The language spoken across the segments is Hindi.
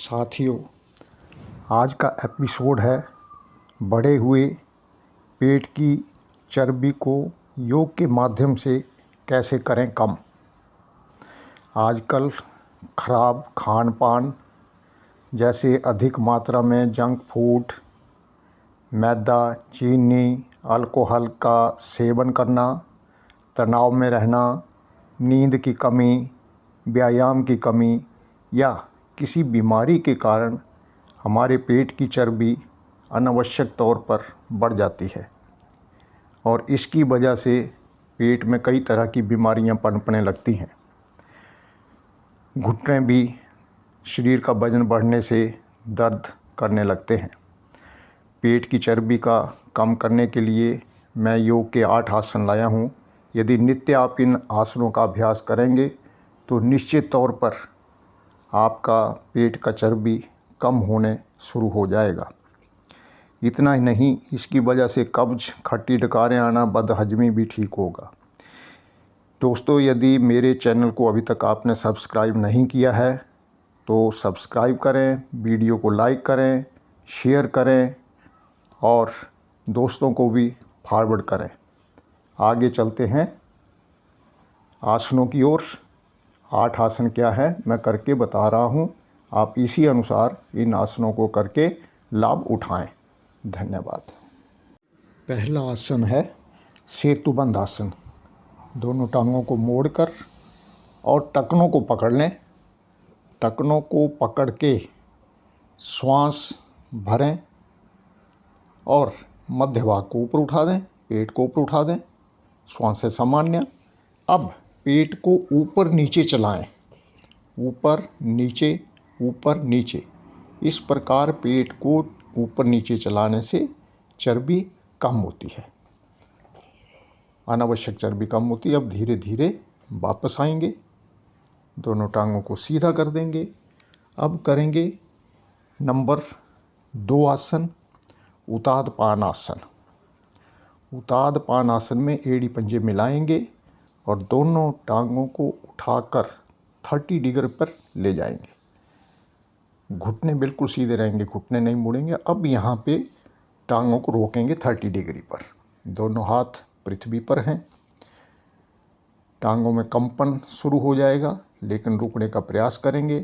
साथियों, आज का एपिसोड है बढ़े हुए पेट की चर्बी को योग के माध्यम से कैसे करें कम। आजकल खराब खान पान जैसे अधिक मात्रा में जंक फूड, मैदा, चीनी, अल्कोहल का सेवन करना, तनाव में रहना, नींद की कमी, व्यायाम की कमी या किसी बीमारी के कारण हमारे पेट की चर्बी अनावश्यक तौर पर बढ़ जाती है और इसकी वजह से पेट में कई तरह की बीमारियां पनपने लगती हैं। घुटने भी शरीर का वजन बढ़ने से दर्द करने लगते हैं। पेट की चर्बी का कम करने के लिए मैं योग के 8 आसन लाया हूँ। यदि नित्य आप इन आसनों का अभ्यास करेंगे तो निश्चित तौर पर आपका पेट का चर्बी कम होने शुरू हो जाएगा। इतना ही नहीं, इसकी वजह से कब्ज, खट्टी डकारें आना, बदहजमी भी ठीक होगा। दोस्तों, यदि मेरे चैनल को अभी तक आपने सब्सक्राइब नहीं किया है तो सब्सक्राइब करें, वीडियो को लाइक करें, शेयर करें और दोस्तों को भी फॉरवर्ड करें। आगे चलते हैं आसनों की ओर। 8 आसन क्या है मैं करके बता रहा हूँ, आप इसी अनुसार इन आसनों को करके लाभ उठाएं। धन्यवाद। पहला आसन है सेतुबंध आसन। दोनों टांगों को मोड़कर और टखनों को पकड़ लें। टखनों को पकड़ के श्वास भरें और मध्य भाग को ऊपर उठा दें, पेट को ऊपर उठा दें, श्वास से सामान्य। अब पेट को ऊपर नीचे चलाएं, ऊपर नीचे, ऊपर नीचे। इस प्रकार पेट को ऊपर नीचे चलाने से चर्बी कम होती है, अनावश्यक चर्बी कम होती है। अब धीरे धीरे वापस आएंगे, दोनों टांगों को सीधा कर देंगे। अब करेंगे नंबर 2 आसन, उतादपान आसन। उतादपान आसन में एड़ी पंजे मिलाएंगे और दोनों टांगों को उठाकर 30 डिग्री पर ले जाएंगे। घुटने बिल्कुल सीधे रहेंगे, घुटने नहीं मुड़ेंगे। अब यहाँ पे टांगों को रोकेंगे 30 डिग्री पर। दोनों हाथ पृथ्वी पर हैं। टांगों में कंपन शुरू हो जाएगा, लेकिन रुकने का प्रयास करेंगे।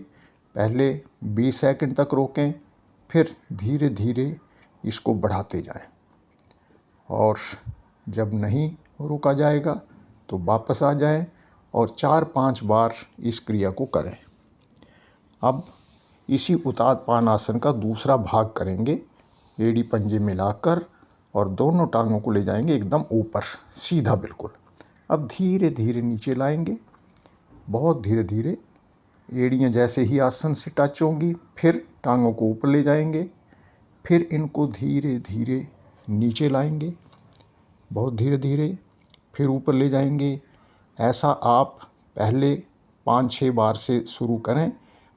पहले 20 सेकंड तक रोकें, फिर धीरे धीरे इसको बढ़ाते जाएं और जब नहीं रुका जाएगा तो वापस आ जाएं और 4-5 बार इस क्रिया को करें। अब इसी उतादपान आसन का दूसरा भाग करेंगे। एड़ी पंजे मिलाकर और दोनों टांगों को ले जाएंगे एकदम ऊपर, सीधा बिल्कुल। अब धीरे धीरे नीचे लाएंगे, बहुत धीरे धीरे। एड़ियाँ जैसे ही आसन से टच होंगी फिर टांगों को ऊपर ले जाएंगे, फिर इनको धीरे धीरे नीचे लाएंगे, बहुत धीरे धीरे, फिर ऊपर ले जाएंगे। ऐसा आप पहले 5-6 बार से शुरू करें,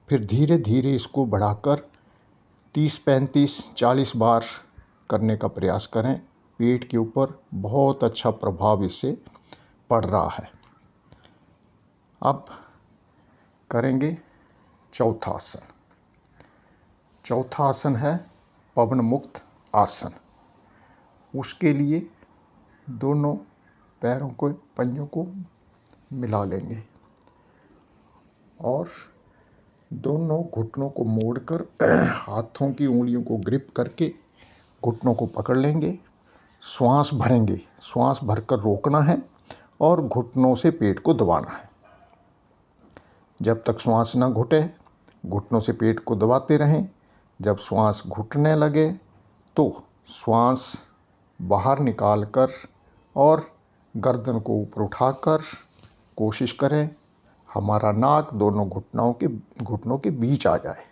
फिर धीरे धीरे इसको बढ़ाकर 30, 35, 40 बार करने का प्रयास करें। पेट के ऊपर बहुत अच्छा प्रभाव इससे पड़ रहा है। अब करेंगे चौथा आसन। चौथा आसन है पवन मुक्त आसन। उसके लिए दोनों पैरों को, पंजों को मिला लेंगे और दोनों घुटनों को मोड़कर हाथों की उंगलियों को ग्रिप करके घुटनों को पकड़ लेंगे। श्वास भरेंगे, श्वास भरकर रोकना है और घुटनों से पेट को दबाना है। जब तक श्वास न घुटे घुटनों से पेट को दबाते रहें। जब श्वास घुटने लगे तो श्वास बाहर निकाल कर और गर्दन को ऊपर उठाकर कोशिश करें हमारा नाक दोनों घुटनों के बीच आ जाए।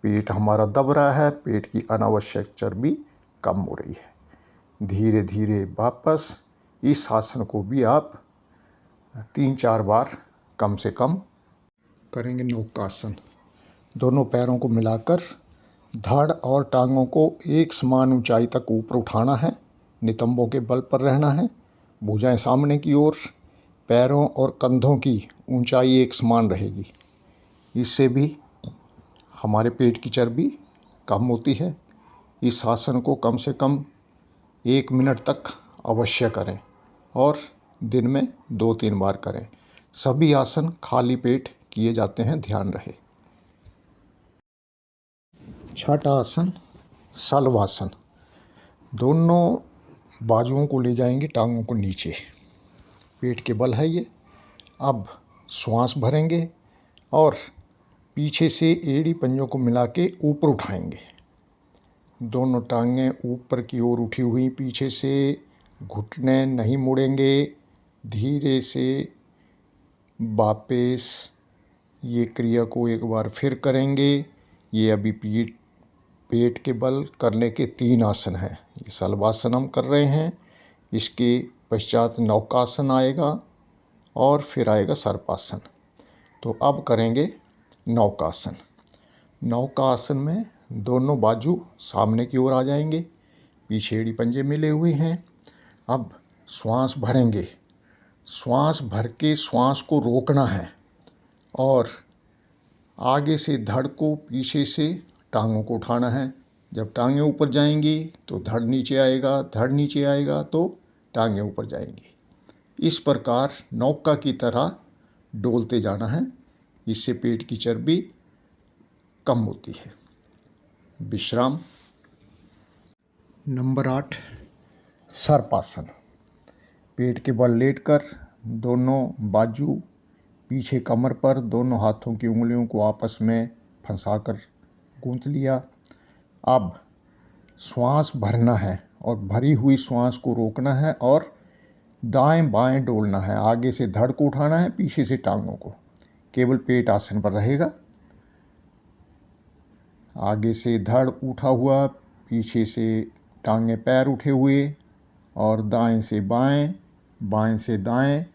पेट हमारा दब रहा है, पेट की अनावश्यक चर्बी कम हो रही है। धीरे धीरे वापस इस आसन को भी आप 3-4 बार कम से कम करेंगे। नौकासन। दोनों पैरों को मिलाकर धड़ और टांगों को एक समान ऊंचाई तक ऊपर उठाना है, नितंबों के बल पर रहना है। भुजाएं सामने की ओर, पैरों और कंधों की ऊंचाई एक समान रहेगी। इससे भी हमारे पेट की चर्बी कम होती है। इस आसन को कम से कम 1 मिनट तक अवश्य करें और दिन में 2-3 बार करें। सभी आसन खाली पेट किए जाते हैं, ध्यान रहे। छठा आसन शलभासन। दोनों बाजुओं को ले जाएंगे टांगों को नीचे, पेट के बल है ये। अब श्वास भरेंगे और पीछे से एड़ी पंजों को मिला के ऊपर उठाएंगे। दोनों टांगें ऊपर की ओर उठी हुई, पीछे से घुटने नहीं मुड़ेंगे। धीरे से वापस ये क्रिया को एक बार फिर करेंगे। ये अभी पेट के बल करने के 3 आसन हैं। ये शलभासन हम कर रहे हैं, इसके पश्चात नौकासन आएगा और फिर आएगा सर्पासन। तो अब करेंगे नौकासन। नौकासन में दोनों बाजू सामने की ओर आ जाएंगे, पीछे एड़ी पंजे मिले हुए हैं। अब श्वास भरेंगे, श्वास भर के श्वास को रोकना है और आगे से धड़ को, पीछे से टांगों को उठाना है। जब टांगें ऊपर जाएंगी तो धड़ नीचे आएगा, धड़ नीचे आएगा तो टांगें ऊपर जाएंगी। इस प्रकार नौका की तरह डोलते जाना है। इससे पेट की चर्बी कम होती है। विश्राम। नंबर 8 सर्पासन। पेट के बल लेटकर दोनों बाजू पीछे कमर पर, दोनों हाथों की उंगलियों को आपस में फंसाकर गूंथ लिया। अब श्वास भरना है और भरी हुई श्वास को रोकना है और दाएं बाएं डोलना है। आगे से धड़ को उठाना है, पीछे से टांगों को। केवल पेट आसन पर रहेगा। आगे से धड़ उठा हुआ, पीछे से टांगें पैर उठे हुए और दाएं से बाएं, बाएं से दाएं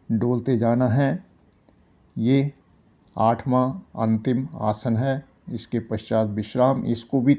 डोलते जाना है। ये 8वां अंतिम आसन है। इसके पश्चात विश्राम। इसको भी